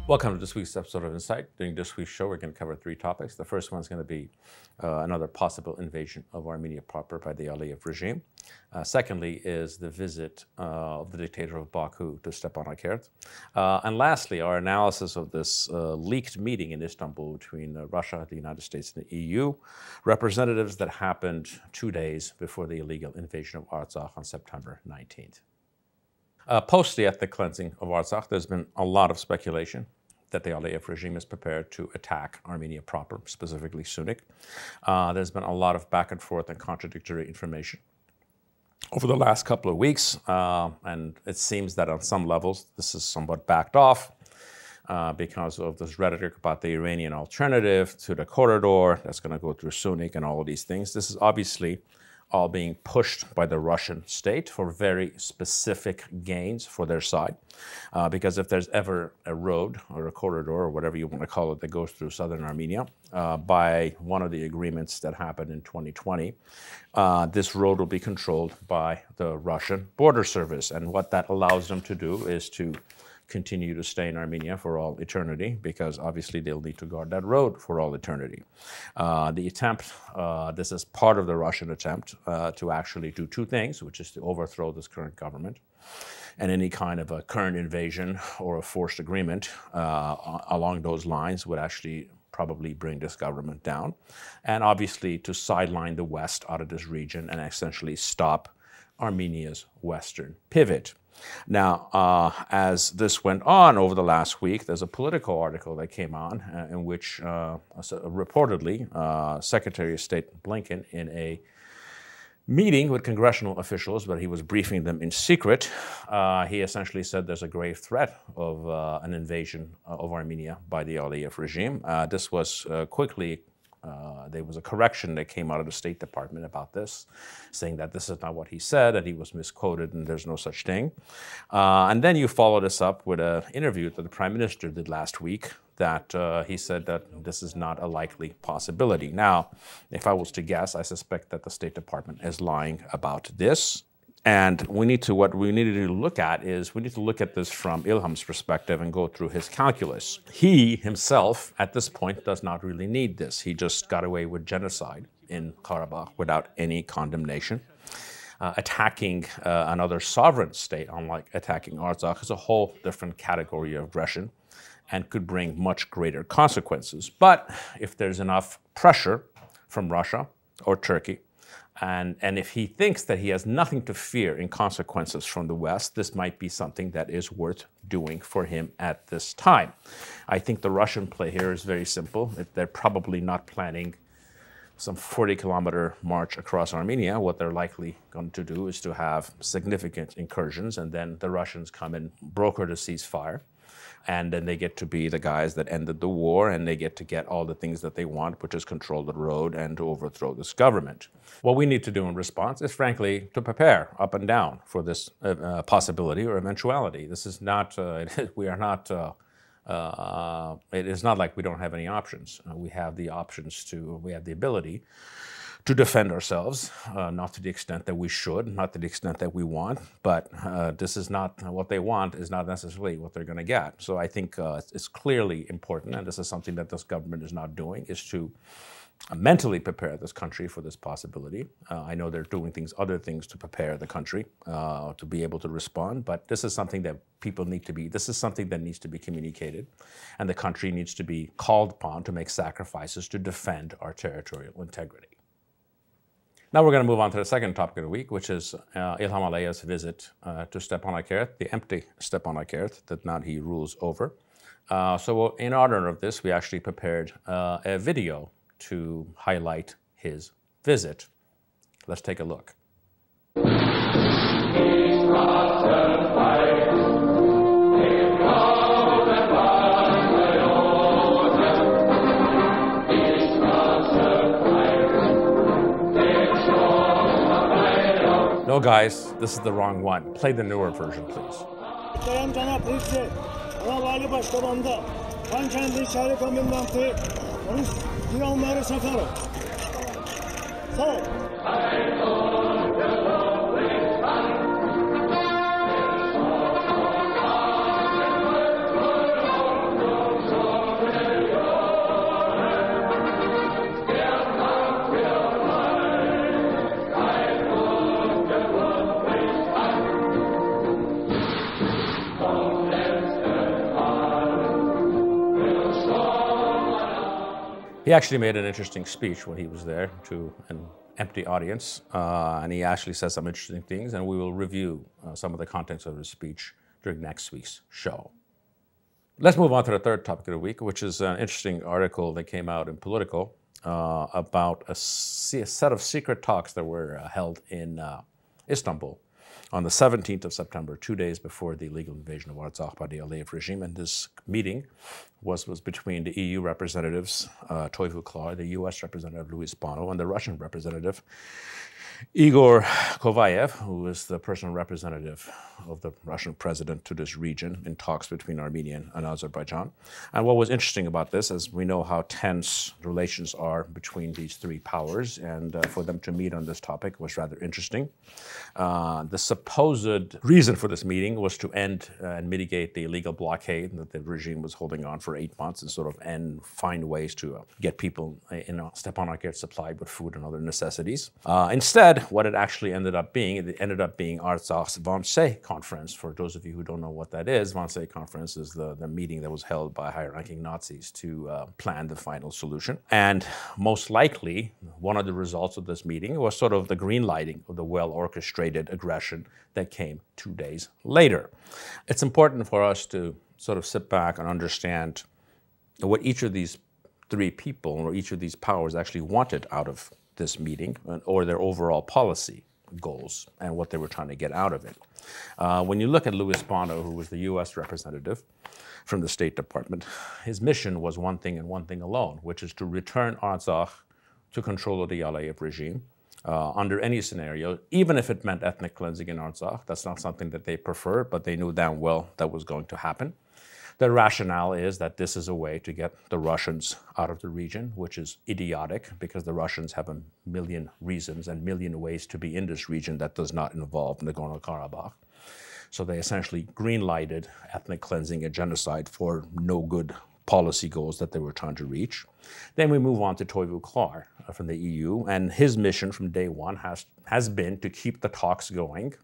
Welcome to this week's episode of Insight. During this week's show, we're going to cover three topics. The first one is going to be another possible invasion of Armenia proper by the Aliyev regime. Secondly is the visit of the dictator of Baku to Stepanakert. And lastly, our analysis of this leaked meeting in Istanbul between Russia, the United States, and the EU, representatives that happened 2 days before the illegal invasion of Artsakh on September 19th. Post the ethnic cleansing of Artsakh, there's been a lot of speculation that the Aliyev regime is prepared to attack Armenia proper, specifically Sunnik. There's been a lot of back and forth and contradictory information over the last couple of weeks, and it seems that on some levels this is somewhat backed off because of this rhetoric about the Iranian alternative to the corridor that's going to go through Sunnik and all of these things. This is obviously all being pushed by the Russian state for very specific gains for their side. Because if there's ever a road or a corridor or whatever you want to call it that goes through southern Armenia, by one of the agreements that happened in 2020, this road will be controlled by the Russian border service. And what that allows them to do is to continue to stay in Armenia for all eternity, because obviously they'll need to guard that road for all eternity. The attempt, this is part of the Russian attempt to actually do two things, which is to overthrow this current government, and any kind of a current invasion or a forced agreement along those lines would actually probably bring this government down, and obviously to sideline the West out of this region and essentially stop Armenia's Western pivot. Now, as this went on over the last week, there's a Politico article that came on in which reportedly Secretary of State Blinken, in a meeting with congressional officials, but he was briefing them in secret, he essentially said there's a grave threat of an invasion of Armenia by the Aliyev regime. This was quickly there was a correction that came out of the State Department about this, saying that this is not what he said, that he was misquoted, and there's no such thing. And then you follow this up with an interview that the Prime Minister did last week, that he said that this is not a likely possibility. Now, if I was to guess, I suspect that the State Department is lying about this. And what we need to look at is, we need to look at this from Ilham's perspective and go through his calculus. He himself, at this point, does not really need this. He just got away with genocide in Karabakh without any condemnation. Attacking another sovereign state, unlike attacking Artsakh, is a whole different category of aggression and could bring much greater consequences. But if there's enough pressure from Russia or Turkey, and if he thinks that he has nothing to fear in consequences from the West, this might be something that is worth doing for him at this time. I think the Russian play here is very simple. They're probably not planning some 40-kilometer march across Armenia. What they're likely going to do is to have significant incursions, and then the Russians come and broker the ceasefire. And then they get to be the guys that ended the war, and they get to get all the things that they want, which is control the road and to overthrow this government. What we need to do in response is, frankly, to prepare up and down for this possibility or eventuality. This is not, we are not, it is not like we don't have any options. We have the options to, we have the ability to defend ourselves, not to the extent that we should, not to the extent that we want, but this is not what they want, is not necessarily what they're going to get. So I think it's clearly important, and this is something that this government is not doing, is to mentally prepare this country for this possibility. I know they're doing other things to prepare the country to be able to respond, but this is something that people need to be, this is something that needs to be communicated, and the country needs to be called upon to make sacrifices to defend our territorial integrity. Now we're going to move on to the second topic of the week, which is Ilham Aliyev's visit to Stepanakert, the empty Stepanakert that now he rules over. So in honor of this, we actually prepared a video to highlight his visit. Let's take a look. No, guys, this is the wrong one. Play the newer version, please. He actually made an interesting speech when he was there to an empty audience, and he actually said some interesting things, and we will review some of the contents of his speech during next week's show. Let's move on to the third topic of the week, which is an interesting article that came out in Political about a set of secret talks that were held in Istanbul on the 17th of September, 2 days before the illegal invasion of Artsakh by the Aliyev regime. And this meeting was between the EU representatives, Toivo Klar, the US representative, Luis Bono, and the Russian representative, Igor Kovayev, who is the personal representative of the Russian president to this region in talks between Armenia and Azerbaijan. And what was interesting about this, as we know how tense relations are between these three powers, and for them to meet on this topic was rather interesting. The supposed reason for this meeting was to end and mitigate the illegal blockade that the regime was holding on for 8 months and sort of find ways to get people in Stepanakert supplied with food and other necessities. Instead, what it actually ended up being Artsakh's Wannsee Conference. For those of you who don't know what that is, Wannsee Conference is the meeting that was held by high-ranking Nazis to plan the final solution. And most likely, one of the results of this meeting was sort of the green lighting of the well-orchestrated aggression that came 2 days later. It's important for us to sort of sit back and understand what each of these three people or each of these powers actually wanted out of this meeting, or their overall policy goals and what they were trying to get out of it. When you look at Luis Bono, who was the US representative from the State Department, his mission was one thing and one thing alone, which is to return Artsakh to control of the Aliyev regime under any scenario, even if it meant ethnic cleansing in Artsakh. That's not something that they preferred, but they knew damn well that was going to happen. The rationale is that this is a way to get the Russians out of the region, which is idiotic because the Russians have a million reasons and million ways to be in this region that does not involve Nagorno-Karabakh. So they essentially green-lighted ethnic cleansing and genocide for no good policy goals that they were trying to reach. Then we move on to Toivo Klar from the EU, and his mission from day one has been to keep the talks going,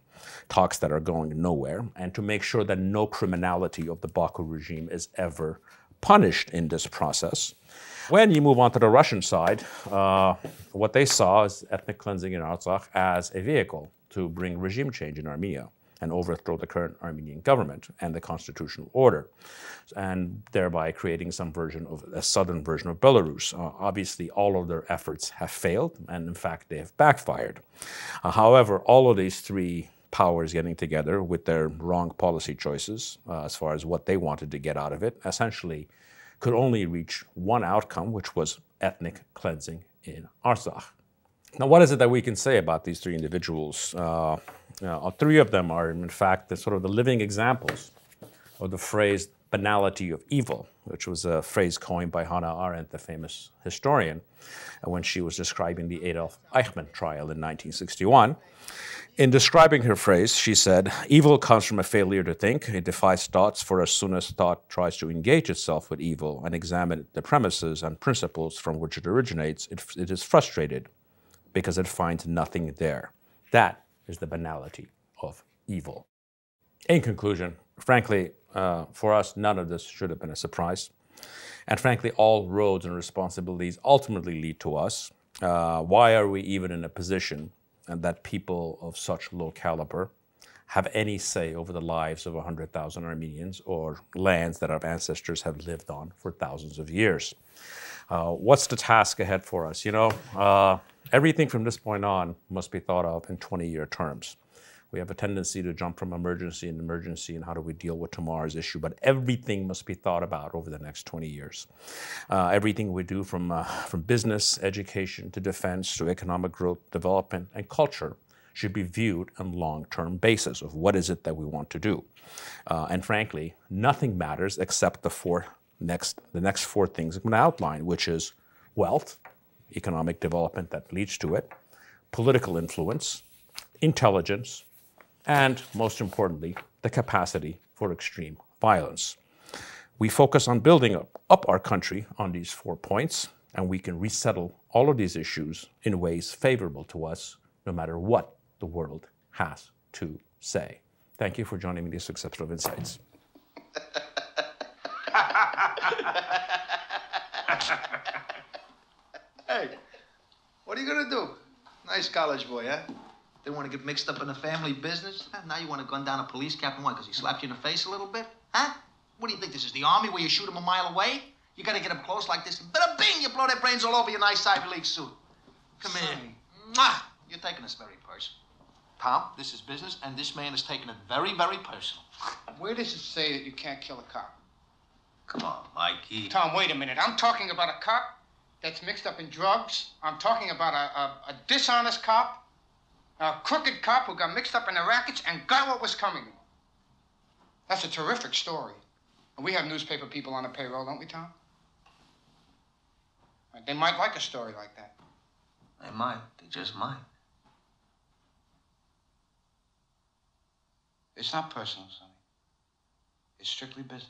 talks that are going nowhere, and to make sure that no criminality of the Baku regime is ever punished in this process. When you move on to the Russian side, what they saw is ethnic cleansing in Artsakh as a vehicle to bring regime change in Armenia and overthrow the current Armenian government and the constitutional order, and thereby creating some version of a southern version of Belarus. Obviously, all of their efforts have failed, and in fact, they have backfired. However, all of these three powers getting together with their wrong policy choices as far as what they wanted to get out of it, essentially could only reach one outcome, which was ethnic cleansing in Artsakh. Now, what is it that we can say about these three individuals? Three of them are, in fact, the living examples of the phrase banality of evil, which was a phrase coined by Hannah Arendt, the famous historian, when she was describing the Adolf Eichmann trial in 1961. In describing her phrase, she said, "Evil comes from a failure to think. It defies thoughts, for as soon as thought tries to engage itself with evil and examine the premises and principles from which it originates, it is frustrated because it finds nothing there." That is the banality of evil. In conclusion, frankly, for us, none of this should have been a surprise. And frankly, all roads and responsibilities ultimately lead to us. Why are we even in a position that people of such low caliber have any say over the lives of 100,000 Armenians or lands that our ancestors have lived on for thousands of years? What's the task ahead for us? Everything from this point on must be thought of in 20-year terms. We have a tendency to jump from emergency and emergency and how do we deal with tomorrow's issue, but everything must be thought about over the next 20 years. Everything we do from business, education, to defense, to economic growth, development, and culture should be viewed on a long-term basis of what is it that we want to do. And frankly, nothing matters except the next four things I'm going to outline, which is wealth, economic development that leads to it, political influence, intelligence, and most importantly, the capacity for extreme violence. We focus on building up our country on these 4 points, and we can resettle all of these issues in ways favorable to us, no matter what the world has to say. Thank you for joining me in this successful of Insights. are you gonna do? Nice college boy, huh? Didn't want to get mixed up in the family business? Huh? Now you want to gun down a police captain, why? Because he slapped you in the face a little bit? Huh? What do you think, this is the army where you shoot him a mile away? You gotta get him close like this, and bada bing, you blow their brains all over your nice Ivy League suit. Come here. Mwah! You're taking this very personal. Tom, this is business, and this man is taking it very, very personal. Where does it say that you can't kill a cop? Come on, Mikey. Tom, wait a minute. I'm talking about a cop that's mixed up in drugs. I'm talking about a dishonest cop, a crooked cop who got mixed up in the rackets and got what was coming. That's a terrific story. And we have newspaper people on the payroll, don't we, Tom? They might like a story like that. They might. They just might. It's not personal, Sonny. It's strictly business.